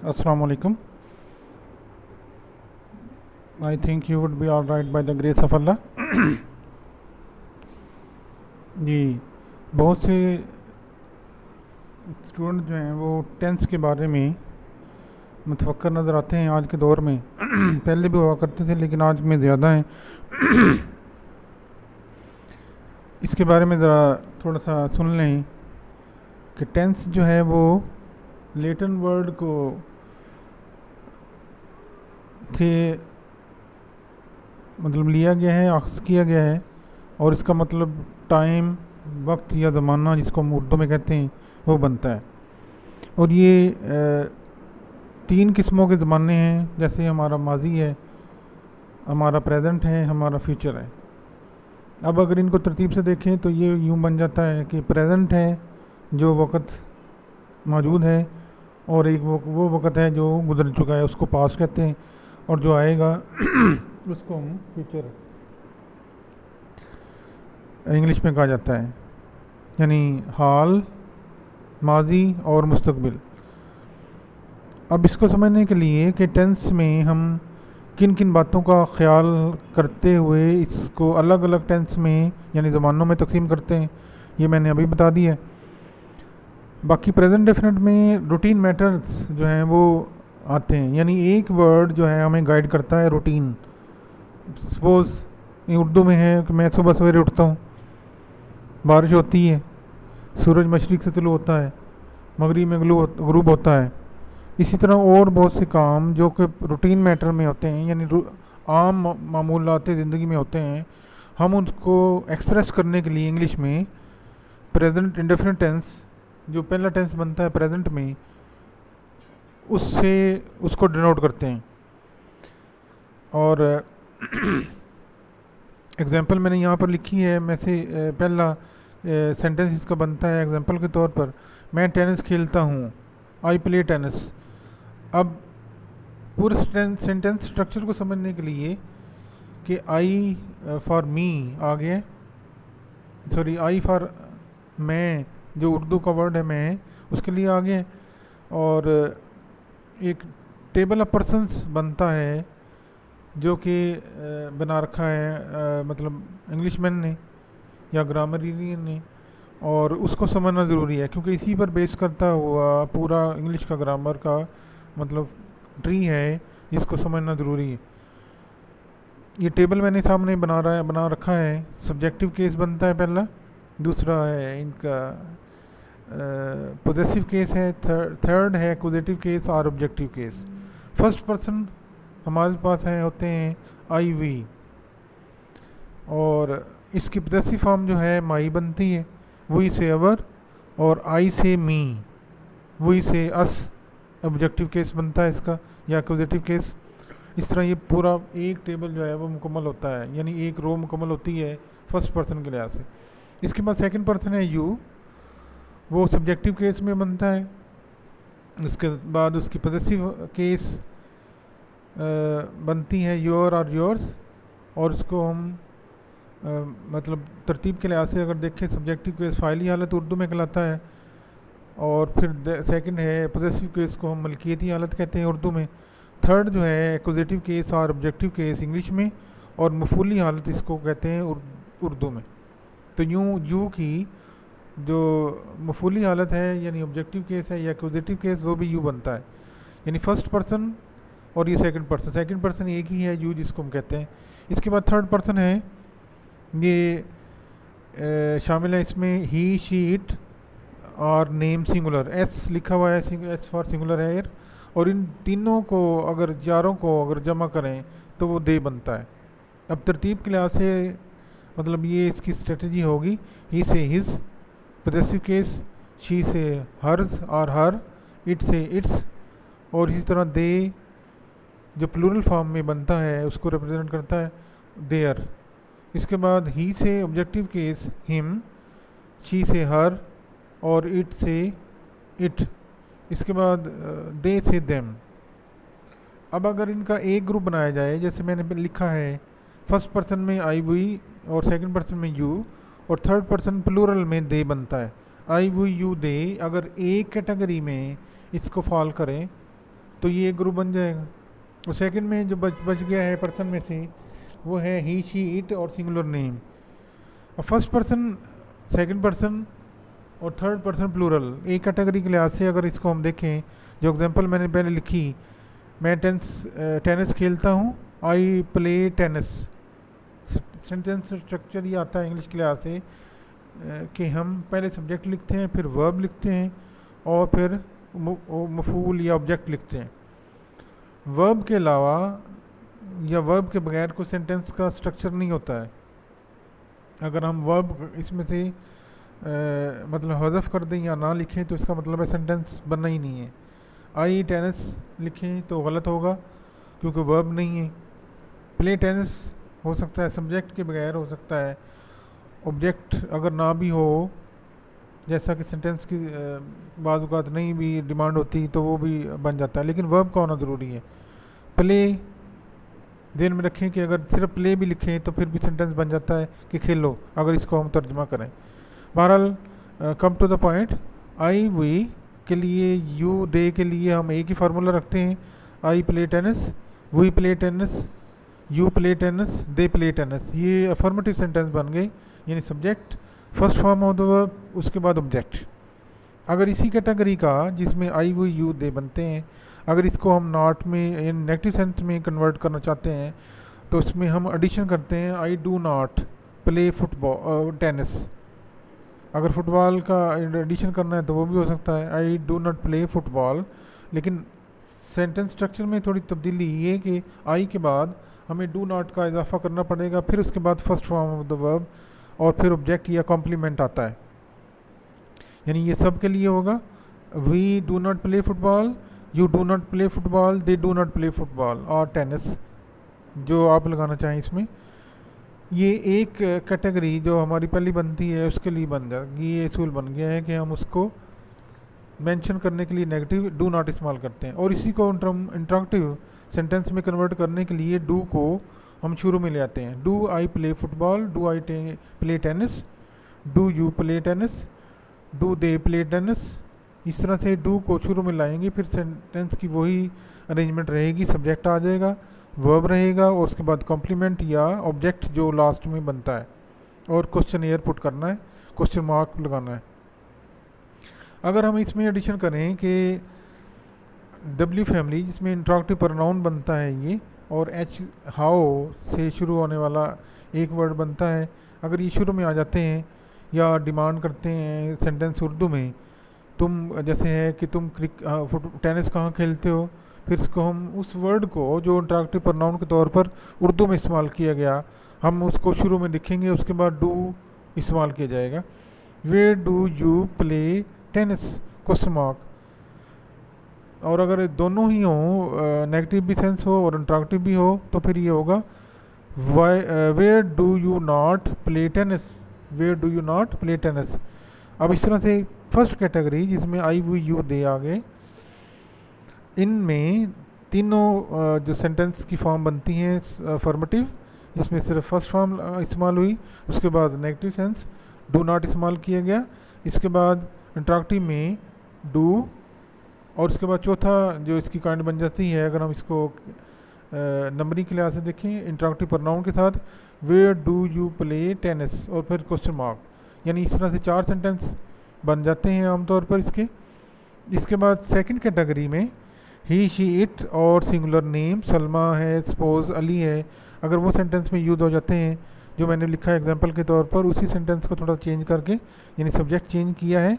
Assalamu alaikum. I think you would be all right by the grace of Allah. जी, बहुत से student जो हैं वो टेंस के बारे में मुतफक्कर नज़र आते हैं आज के दौर में। पहले भी हुआ करते थे लेकिन आज में ज़्यादा हैं। इसके बारे में ज़रा थोड़ा सा सुन लें कि टेंस जो है वो लेटिन वर्ड को से मतलब लिया गया है, अख्ज़ किया गया है और इसका मतलब टाइम, वक्त या ज़माना जिसको हम उर्दू में कहते हैं वो बनता है। और ये तीन किस्मों के ज़माने हैं, जैसे हमारा माजी है, हमारा प्रेजेंट है, हमारा फ्यूचर है। अब अगर इनको तरतीब से देखें तो ये यूँ बन जाता है कि प्रेजेंट है जो वक्त मौजूद है, और एक वो वक्त है जो गुजर चुका है, उसको पास्ट कहते हैं, और जो आएगा उसको हम फ्यूचर इंग्लिश में कहा जाता है, यानी हाल, माजी और मुस्तकबिल। अब इसको समझने के लिए कि टेंस में हम किन किन बातों का ख्याल करते हुए इसको अलग अलग टेंस में यानी ज़मानों में तकसीम करते हैं, ये मैंने अभी बता दिया है। बाकी प्रेजेंट डेफिनेट में रूटीन मैटर्स जो हैं वो आते हैं, यानी एक वर्ड जो है हमें गाइड करता है रूटीन। सपोज़ उर्दू में है कि मैं सुबह सवेरे उठता हूँ, बारिश होती है, सूरज मशरिक से तुलू होता है, मगरिब में गुरूब होता है। इसी तरह और बहुत से काम जो कि रूटीन मैटर में होते हैं, यानी आम मामूलात ज़िंदगी में होते हैं, हम उनको एक्सप्रेस करने के लिए इंग्लिश में प्रेजेंट इंडेफिनिट टेंस, जो पहला टेंस बनता है प्रेजेंट में, उससे उसको डिनोट करते हैं। और एग्जांपल मैंने यहाँ पर लिखी है, में से पहला सेंटेंस इसका बनता है एग्जांपल के तौर पर, मैं टेनिस खेलता हूँ, आई प्ले टेनिस। अब पूरे सेंटेंस स्ट्रक्चर को समझने के लिए कि आई फॉर मी आ गया, सॉरी आई फॉर मैं, जो उर्दू का वर्ड है मैं, उसके लिए आ गया, और एक टेबल ऑफ पर्सन्स बनता है जो कि बना रखा है मतलब इंग्लिशमैन ने या ग्रामरियन ने, और उसको समझना ज़रूरी है क्योंकि इसी पर बेस करता हुआ पूरा इंग्लिश का ग्रामर का मतलब ट्री है, जिसको समझना ज़रूरी है। ये टेबल मैंने सामने बना रखा है। सब्जेक्टिव केस बनता है पहला, दूसरा है इनका पोजेसिव केस है, थर्ड है एक्विजिटिव केस और ऑब्जेक्टिव केस। फर्स्ट पर्सन हमारे पास हैं होते हैं आई वी, और इसकी पोजेसिव फॉर्म जो है माई बनती है, वी से अवर, और आई से मी, वी से अस ऑब्जेक्टिव केस बनता है इसका, या एक्विजिटिव केस। इस तरह ये पूरा एक टेबल जो है वो मुकम्मल होता है, यानी एक रो मुकम्मल होती है फर्स्ट पर्सन के लिहाज से। इसके बाद सेकंड पर्सन है यू, वो सब्जेक्टिव केस में बनता है। उसके बाद उसकी पोजेसिव केस बनती है योर और योर्स, और उसको हम मतलब तरतीब के लिहाज से अगर देखें, सब्जेक्टिव केस फ़ाइली हालत उर्दू में कहलाता है, और फिर सेकंड है पोजेसिव केस को हम मलकियती हालत कहते हैं उर्दू में। थर्ड जो है एक्विजिटिव केस और ऑब्जेक्टिव केस इंग्लिश में, और मफूली हालत इसको कहते हैं उर्दू में। तो यूँ यू की जो मफूली हालत है यानी ऑब्जेक्टिव केस है या एक्विजिटिव केस, वो भी यू बनता है, यानी फर्स्ट पर्सन और ये सेकंड पर्सन एक ही है, यू जिसको हम कहते हैं। इसके बाद थर्ड पर्सन है, ये शामिल है इसमें ही, शी, इट और नेम सिंगुलर, एस लिखा हुआ है, एस फॉर सिंगुलर है एयर, और इन तीनों को अगर चारों को अगर जमा करें तो वो दे बनता है। अब तरतीब के लिहाज से मतलब ये इसकी स्ट्रेटजी होगी, ही से हिज पोजेसिव केस, शी से हर्स और हर, इट से इट्स, और इसी तरह दे जो प्लूरल फॉर्म में बनता है उसको रिप्रेजेंट करता है देयर। इसके बाद ही से ऑब्जेक्टिव केस हिम, शी से हर, और इट से इट। इसके बाद दे से देम। अब अगर इनका एक ग्रुप बनाया जाए, जैसे मैंने लिखा है फर्स्ट पर्सन में आई वी और सेकंड पर्सन में यू, और थर्ड पर्सन प्लूरल में दे बनता है, आई वी यू दे। अगर एक कैटेगरी में इसको फॉल करें तो ये एक ग्रुप बन जाएगा। और सेकंड में जो बच गया है पर्सन में से, वो है ही शी इट और सिंगुलर नेम। और फर्स्ट पर्सन, सेकंड पर्सन और थर्ड पर्सन प्लूरल एक कैटेगरी के लिहाज से अगर इसको हम देखें, जो एग्जांपल मैंने पहले लिखी, मैं टेनिस खेलता हूँ, आई प्ले टेनिस। सेंटेंस स्ट्रक्चर ये आता है इंग्लिश के लिहाज से कि हम पहले सब्जेक्ट लिखते हैं, फिर वर्ब लिखते हैं और फिर मफूल या ऑब्जेक्ट लिखते हैं। वर्ब के अलावा या वर्ब के बगैर कोई सेंटेंस का स्ट्रक्चर नहीं होता है। अगर हम वर्ब इसमें से मतलब हज़फ कर दें या ना लिखें तो इसका मतलब है सेंटेंस बनना ही नहीं है। आई टेनिस लिखें तो गलत होगा क्योंकि वर्ब नहीं है। प्ले टेनिस हो सकता है सब्जेक्ट के बगैर, हो सकता है ऑब्जेक्ट अगर ना भी हो, जैसा कि सेंटेंस की बाज़ औक़ात नहीं भी डिमांड होती तो वो भी बन जाता है, लेकिन वर्ब का होना ज़रूरी है। प्ले ध्यान में रखें कि अगर सिर्फ प्ले भी लिखें तो फिर भी सेंटेंस बन जाता है कि खेलो, अगर इसको हम तर्जमा करें। बहरहाल come to the point, I we के लिए, यू दे के लिए हम एक ही फार्मूला रखते हैं, I play tennis, we play tennis, you play tennis, they play tennis. ये अफर्मेटिव सेंटेंस बन गए, यानी subject first form of the verb, उसके बाद ऑब्जेक्ट। अगर इसी कैटेगरी का जिसमें आई वी यू दे बनते हैं, अगर इसको हम नॉट में नेगेटिव सेंस में कन्वर्ट करना चाहते हैं तो इसमें हम एडिशन करते हैं, I do not play football tennis. अगर फुटबॉल का एडिशन करना है तो वो भी हो सकता है, I do not play football. लेकिन सेंटेंस स्ट्रक्चर में थोड़ी तब्दीली ये कि आई के बाद हमें डू नॉट का इजाफा करना पड़ेगा, फिर उसके बाद first form of the verb और फिर ऑब्जेक्ट या कॉम्प्लीमेंट आता है। यानी ये सब के लिए होगा, we do not play football, you do not play football, they do not play football और टेनिस, जो आप लगाना चाहें इसमें। ये एक कैटेगरी जो हमारी पहली बनती है उसके लिए बन जाएगी। ये असूल बन गया है कि हम उसको मेंशन करने के लिए नेगेटिव डू नॉट इस्तेमाल करते हैं, और इसी को इंटरेक्टिव सेंटेंस में कन्वर्ट करने के लिए डू को हम शुरू में ले आते हैं। Do I play football, do I play tennis, do you play tennis, do they play tennis. इस तरह से डू को शुरू में लाएंगे, फिर सेंटेंस की वही अरेंजमेंट रहेगी, सब्जेक्ट आ जाएगा, वर्ब रहेगा और उसके बाद कॉम्प्लीमेंट या ऑब्जेक्ट जो लास्ट में बनता है, और क्वेश्चन एयर पुट करना है, क्वेश्चन मार्क लगाना है। अगर हम इसमें एडिशन करें कि डब्ल्यू फैमिली जिसमें इंटरेक्टिव प्रोनाउन बनता है ये, और एच हाउ से शुरू होने वाला एक वर्ड बनता है, अगर ये शुरू में आ जाते हैं या डिमांड करते हैं सेंटेंस उर्दू में, तुम जैसे है कि तुम टेनिस कहाँ खेलते हो, फिर इसको हम उस वर्ड को जो इंटरेक्टिव प्रोनाउन के तौर पर उर्दू में इस्तेमाल किया गया, हम उसको शुरू में लिखेंगे, उसके बाद डू इस्तेमाल किया जाएगा। Where do you play tennis question mark. और अगर दोनों ही हो, नेगेटिव भी सेंस हो और इंटरेक्टिव भी हो, तो फिर ये होगा where do you not play tennis, where do you not play tennis. अब इस तरह से फर्स्ट कैटेगरी जिसमें आई वी यू दे आ गए, इनमें तीनों जो सेंटेंस की फॉर्म बनती हैं अफर्मेटिव, जिसमें सिर्फ फर्स्ट फॉर्म इस्तेमाल हुई, उसके बाद नेगेटिव सेंस डू नॉट इस्तेमाल किया गया, इसके बाद इंटरेक्टिव में डू, और उसके बाद चौथा जो इसकी काइंड बन जाती है, अगर हम इसको नंबरिंग के लिहाज से देखें, इंटरेक्टिव प्रोनाउन के साथ where do you play tennis और फिर क्वेश्चन मार्क। यानी इस तरह से 4 सेंटेंस बन जाते हैं आमतौर पर इसके। इसके बाद सेकंड कैटेगरी में ही शी इट और सिंगुलर नेम, सलमा है, सपोज अली है, अगर वो सेंटेंस में यूज हो जाते हैं जो मैंने लिखा है एग्जांपल के तौर पर, उसी सेंटेंस को थोड़ा चेंज करके, यानी सब्जेक्ट चेंज किया है,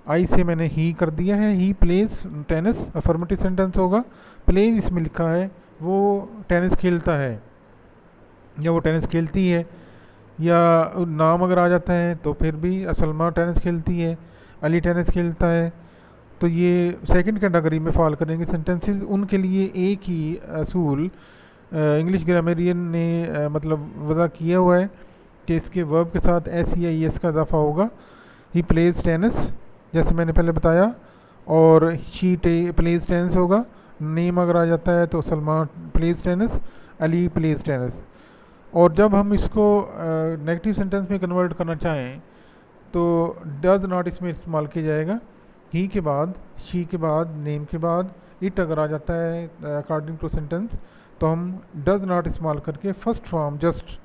आई से मैंने ही कर दिया है, he plays tennis affirmative sentence होगा, प्लेज इसमें लिखा है वो टेनिस खेलता है या वो टेनिस खेलती है, या नाम अगर आ जाता है तो फिर भी सलमा टेनिस खेलती है, अली टेनिस खेलता है, तो ये सेकंड कैटेगरी में फॉल करेंगे सेंटेंसेस। उनके लिए एक ही असूल इंग्लिश ग्रामेरियन ने मतलब वज़ा किया हुआ है कि इसके वर्ब के साथ एस या ई एस का इजाफा होगा। ही प्लेज टेनिस जैसे मैंने पहले बताया, और शी प्लेज टेनिस होगा, नेम अगर आ जाता है तो Salma plays tennis, Ali plays tennis. और जब हम इसको नेगेटिव सेंटेंस में कन्वर्ट करना चाहें तो डज नॉट इसमें इस्तेमाल किया जाएगा, ही के बाद, शी के बाद, नेम के बाद, इट अगर आ जाता है अकॉर्डिंग टू सेंटेंस, तो हम डज नॉट इस्तेमाल करके फर्स्ट फॉर्म जस्ट,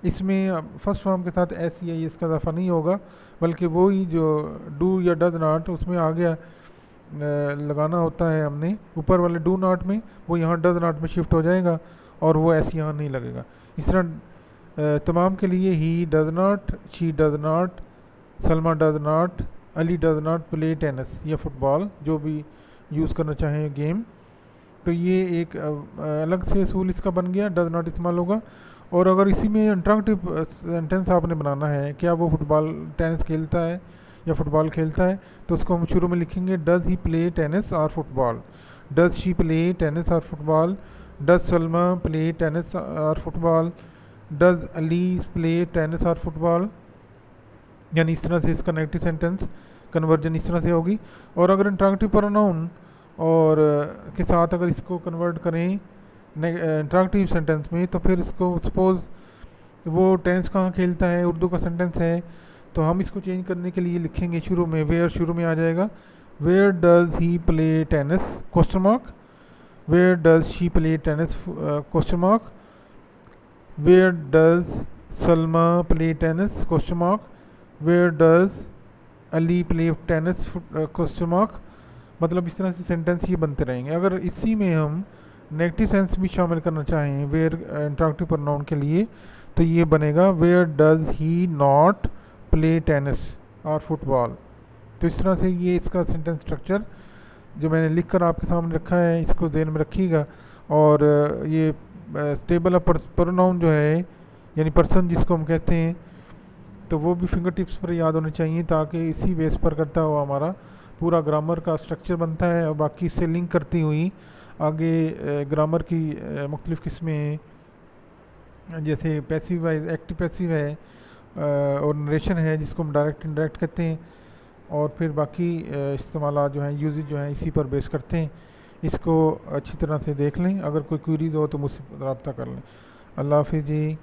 इसमें फर्स्ट फॉर्म के साथ एस या इसका इजाफा नहीं होगा, बल्कि वही जो डू या डज नॉट उसमें आ गया लगाना होता है हमने ऊपर वाले डू नॉट में, वो यहाँ डज नॉट में शिफ्ट हो जाएगा और वो एस यहाँ नहीं लगेगा। इस तरह तमाम के लिए he does not, she does not, Salma does not, Ali does not play tennis या फुटबॉल, जो भी यूज़ करना चाहें गेम। तो ये एक अलग से असूल इसका बन गया, डज नॉट इस्तेमाल होगा। और अगर इसी में इंटरॉगेटिव सेंटेंस आपने बनाना है, क्या वो फुटबॉल टेनिस खेलता है या फुटबॉल खेलता है, तो उसको हम शुरू में लिखेंगे डज ही प्ले टेनिस और football, does she play tennis और football, does Salma play tennis और football, does Ali play tennis और फुटबॉल। यानी इस तरह से इसका नेगेटिव सेंटेंस कन्वर्जन इस तरह से होगी। और अगर इंटरॉगेटिव प्रोनाउन और के साथ अगर इसको कन्वर्ट करें इंटरॉगेटिव सेंटेंस में, तो फिर इसको सपोज़ वो टेनिस कहाँ खेलता है, उर्दू का सेंटेंस है, तो हम इसको चेंज करने के लिए लिखेंगे शुरू में वेयर, शुरू में आ जाएगा where does he play tennis question mark, where does she play tennis question mark, where does Salma play tennis question mark, where does Ali play tennis question mark. मतलब इस तरह से सेंटेंस ये बनते रहेंगे। अगर इसी में हम नेगेटिव सेंस भी शामिल करना चाहें वेयर इंटरॉगेटिव प्रोनाउन के लिए, तो ये बनेगा where does he not play tennis और फुटबॉल। तो इस तरह से ये इसका सेंटेंस स्ट्रक्चर जो मैंने लिख कर आपके सामने रखा है, इसको ध्यान में रखिएगा। और ये टेबल ऑफ प्रोनाउन जो है, यानी पर्सन जिसको हम कहते हैं, तो वो भी फिंगर टिप्स पर याद होने चाहिए, ताकि इसी बेस पर करता हुआ हमारा पूरा ग्रामर का स्ट्रक्चर बनता है। और बाकी इससे लिंक करती हुई आगे ग्रामर की मुख्तलिफ़ किस्में हैं, जैसे पैसिव है, एक्टिव पैसिव है, और नरेशन है जिसको हम डायरेक्ट इनडायरेक्ट कहते हैं, और फिर बाकी इस्तेमाल जो हैं, यूजेज जो हैं, इसी पर बेस करते हैं। इसको अच्छी तरह से देख लें। अगर कोई क्वेरीज हो तो मुझसे रब्ता कर लें। अल्लाह हाफिज़ जी।